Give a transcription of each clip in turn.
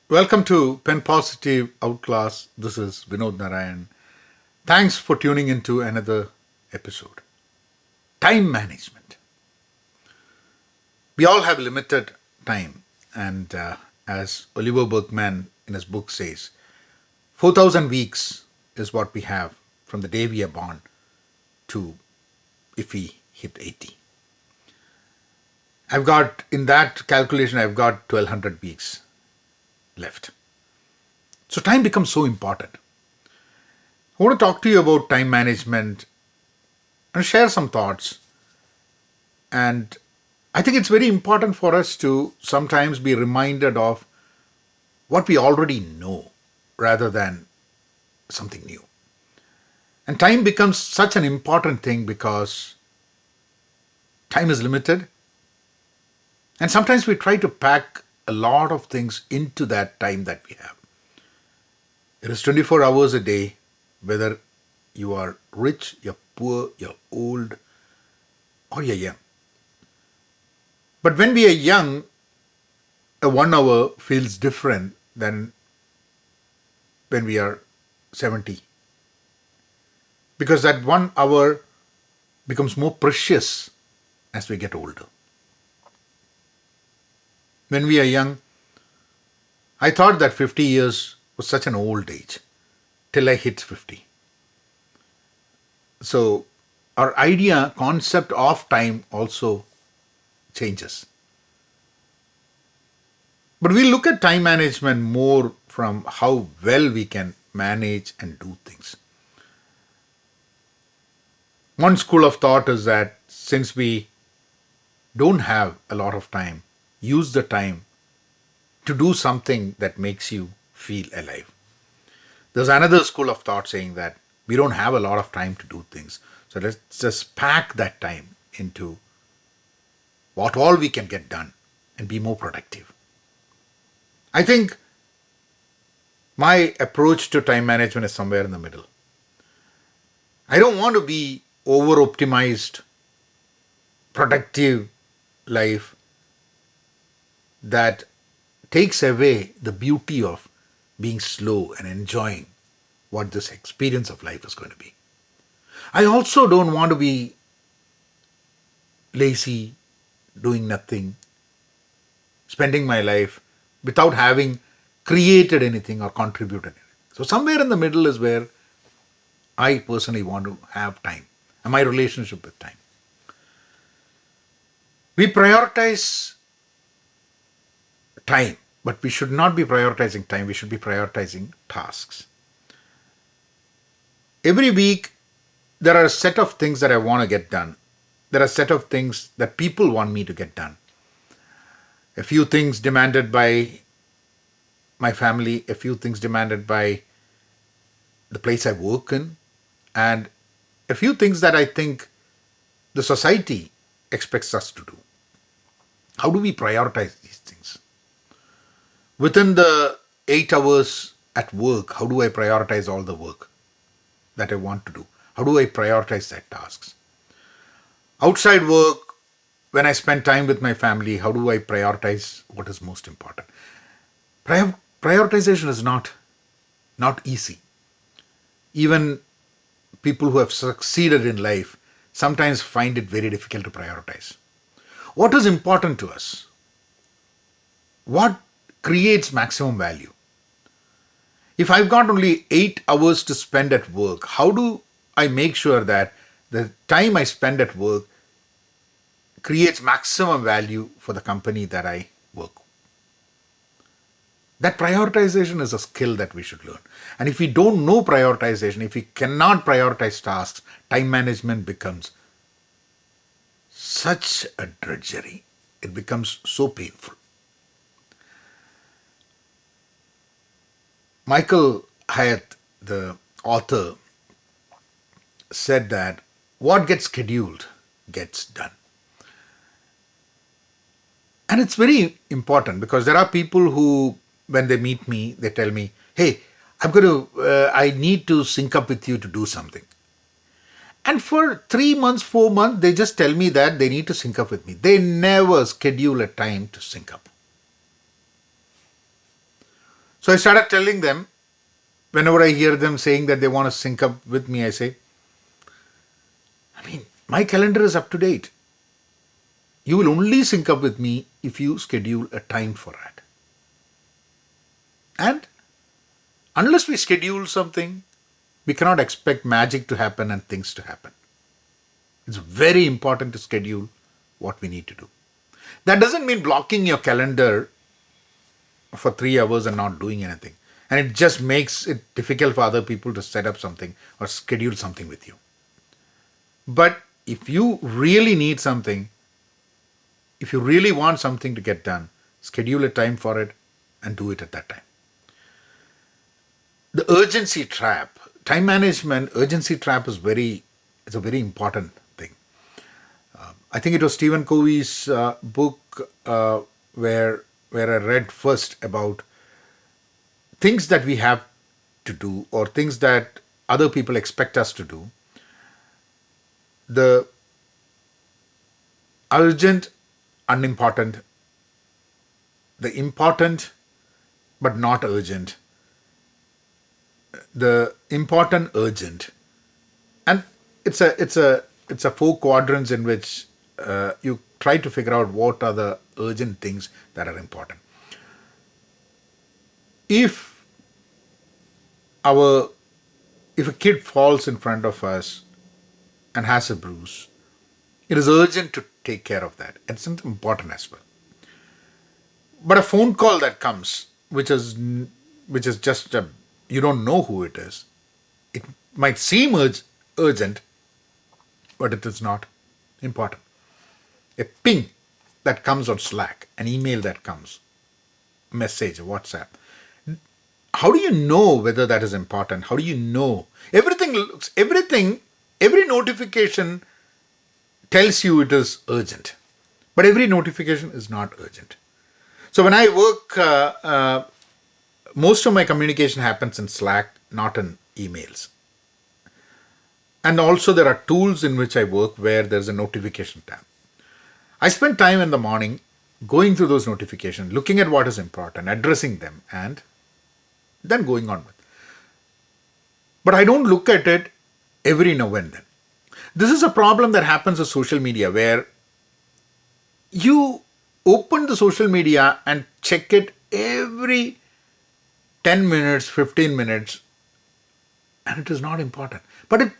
Welcome to Pen Positive Outclass. This is Vinod Narayan. Thanks for tuning into another episode. Time management. We all have limited time, and as Oliver Berkman in his book says, 4,000 weeks is what we have from the day we are born to if we hit 80. In that calculation, I've got 1,200 weeks left. So time becomes so important. I want to talk to you about time management and share some thoughts. And I think it's very important for us to sometimes be reminded of what we already know rather than something new. And time becomes such an important thing because time is limited. And sometimes we try to pack a lot of things into that time that we have. It is 24 hours a day, whether you are rich, you're poor, you're old, or you're young. But when we are young, a 1 hour feels different than when we are 70. Because that 1 hour becomes more precious as we get older. When we are young, I thought that 50 years was such an old age till I hit 50. So our concept of time also changes. But we look at time management more from how well we can manage and do things. One school of thought is that since we don't have a lot of time, use the time to do something that makes you feel alive. There's another school of thought saying that we don't have a lot of time to do things. So let's just pack that time into what all we can get done and be more productive. I think my approach to time management is somewhere in the middle. I don't want to be over optimized, productive life that takes away the beauty of being slow and enjoying what this experience of life is going to be. I also don't want to be lazy, doing nothing, spending my life without having created anything or contributed anything. So, somewhere in the middle is where I personally want to have time and my relationship with time. We prioritize time, but we should not be prioritizing time, we should be prioritizing tasks. Every week, there are a set of things that I want to get done. There are a set of things that people want me to get done. A few things demanded by my family, a few things demanded by the place I work in, and a few things that I think the society expects us to do. How do we prioritize these things? Within the 8 hours at work, how do I prioritize all the work that I want to do? How do I prioritize that tasks? Outside work, when I spend time with my family, how do I prioritize what is most important? Prioritization is not easy. Even people who have succeeded in life sometimes find it very difficult to prioritize. What is important to us? What creates maximum value? If I've got only 8 hours to spend at work, how do I make sure that the time I spend at work creates maximum value for the company that I work? That prioritization is a skill that we should learn. And if we don't know prioritization, if we cannot prioritize tasks, time management becomes such a drudgery. It becomes so painful. Michael Hyatt, the author, said that what gets scheduled gets done. And it's very important because there are people who, when they meet me, they tell me, hey, I need to sync up with you to do something. And for 3 months, 4 months, they just tell me that they need to sync up with me. They never schedule a time to sync up. So I started telling them, whenever I hear them saying that they want to sync up with me, I say, I mean, my calendar is up to date. You will only sync up with me if you schedule a time for it. And unless we schedule something, we cannot expect magic to happen and things to happen. It's very important to schedule what we need to do. That doesn't mean blocking your calendar for 3 hours and not doing anything. And it just makes it difficult for other people to set up something or schedule something with you. But if you really need something, if you really want something to get done, schedule a time for it and do it at that time. The urgency trap, time management, urgency trap is it's a very important thing. I think it was Stephen Covey's book where I read first about things that we have to do or things that other people expect us to do. The urgent, unimportant, the important but not urgent, the important, urgent, and it's a 4 quadrants in which you try to figure out what are the urgent things that are important. If a kid falls in front of us and has a bruise, it is urgent to take care of that. It's important as well. But a phone call that comes, which is just you don't know who it is. It might seem urgent, but it is not important. A ping that comes on Slack, an email that comes, a message, a WhatsApp. How do you know whether that is important? How do you know? Every notification tells you it is urgent, but every notification is not urgent. So when I work, most of my communication happens in Slack, not in emails. And also there are tools in which I work where there's a notification tab. I spend time in the morning going through those notifications, looking at what is important, addressing them, and then going on with. But I don't look at it every now and then. This is a problem that happens with social media where you open the social media and check it every 10 minutes, 15 minutes, and it is not important. But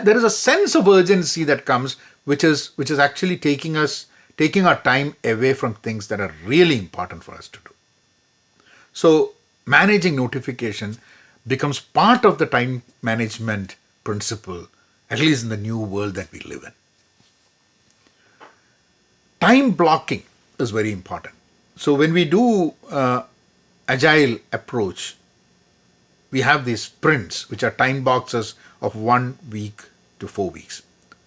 there is a sense of urgency that comes, which is actually taking our time away from things that are really important for us to do. So managing notification becomes part of the time management principle, at least in the new world that we live in. Time blocking is very important. So when we do agile approach, we have these sprints, which are time boxes of 1 week to 4 weeks.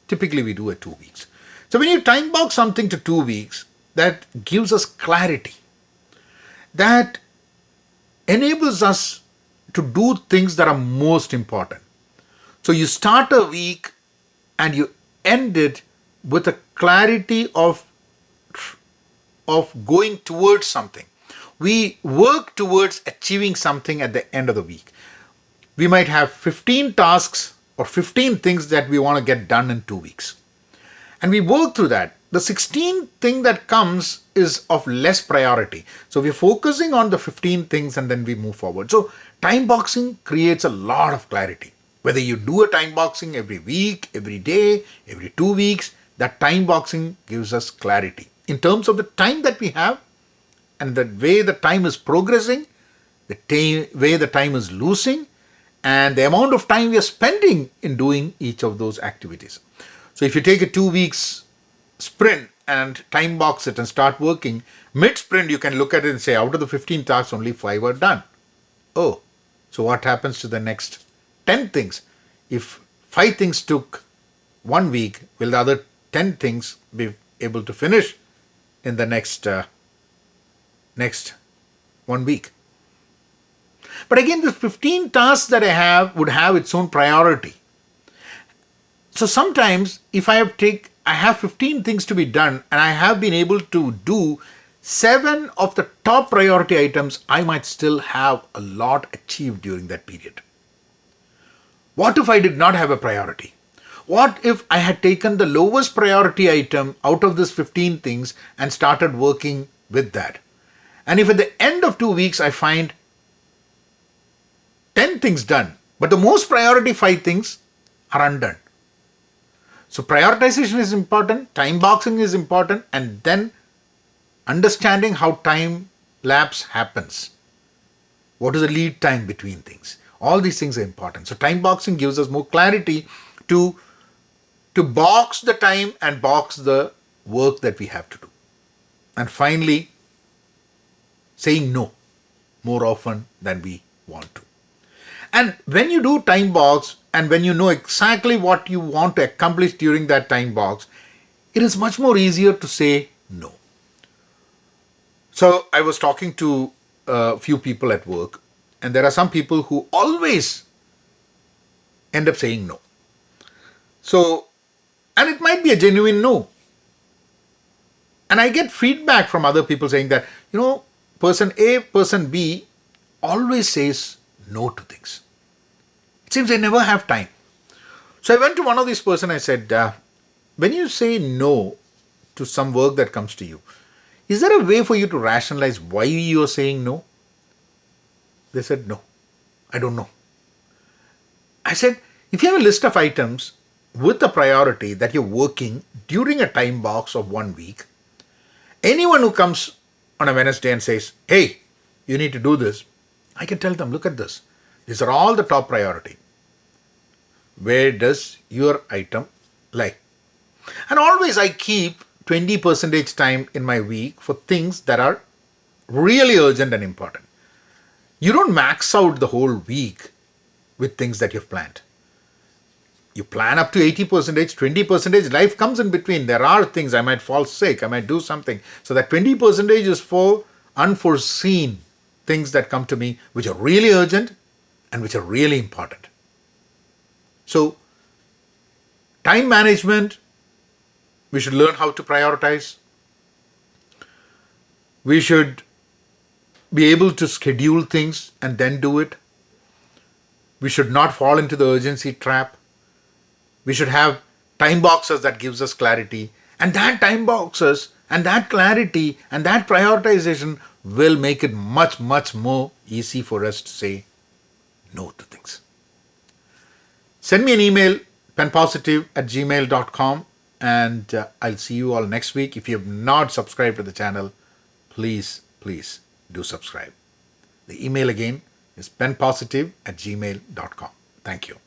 Typically we do 2 weeks. So when you time box something to 2 weeks, that gives us clarity. That enables us to do things that are most important. So you start a week and you end it with a clarity of going towards something. We work towards achieving something at the end of the week. We might have 15 tasks or 15 things that we want to get done in 2 weeks. And we work through that. The 16th thing that comes is of less priority. So we're focusing on the 15 things and then we move forward. So time boxing creates a lot of clarity. Whether you do a time boxing every week, every day, every 2 weeks, that time boxing gives us clarity. In terms of the time that we have and the way the time is progressing, the way the time is losing, and the amount of time we are spending in doing each of those activities. So if you take a 2 weeks sprint and time box it and start working, mid-sprint you can look at it and say, out of the 15 tasks, only 5 are done. Oh, so what happens to the next 10 things? If 5 things took 1 week, will the other 10 things be able to finish in the next 1 week? But again, the 15 tasks that I have would have its own priority. So sometimes if I have 15 things to be done and I have been able to do 7 of the top priority items, I might still have a lot achieved during that period. What if I did not have a priority? What if I had taken the lowest priority item out of this 15 things and started working with that? And if at the end of 2 weeks I find 10 things done, but the most priority 5 things are undone. So prioritization is important, time boxing is important, and then understanding how time lapse happens. What is the lead time between things? All these things are important. So time boxing gives us more clarity to box the time and box the work that we have to do. And finally, saying no more often than we want to. And when you do time box and when you know exactly what you want to accomplish during that time box, it is much more easier to say no. So I was talking to a few people at work, and there are some people who always end up saying no. So, and it might be a genuine no. And I get feedback from other people saying that, person A, person B always says no to things. It seems they never have time. So I went to one of these person, I said, when you say no to some work that comes to you, is there a way for you to rationalize why you are saying no? They said, no, I don't know. I said, if you have a list of items with a priority that you're working during a time box of 1 week, anyone who comes on a Wednesday and says, hey, you need to do this, I can tell them, look at this. These are all the top priority. Where does your item lie? And always I keep 20% time in my week for things that are really urgent and important. You don't max out the whole week with things that you've planned. You plan up to 80%, 20%, life comes in between. There are things, I might fall sick, I might do something. So that 20% is for unforeseen things that come to me, which are really urgent and which are really important. So, time management, we should learn how to prioritize. We should be able to schedule things and then do it. We should not fall into the urgency trap. We should have time boxes that gives us clarity. And that time boxes and that clarity and that prioritization will make it much, much more easy for us to say no to things. Send me an email, penpositive@gmail.com, and I'll see you all next week. If you have not subscribed to the channel, please do subscribe. The email again is penpositive@gmail.com. Thank you.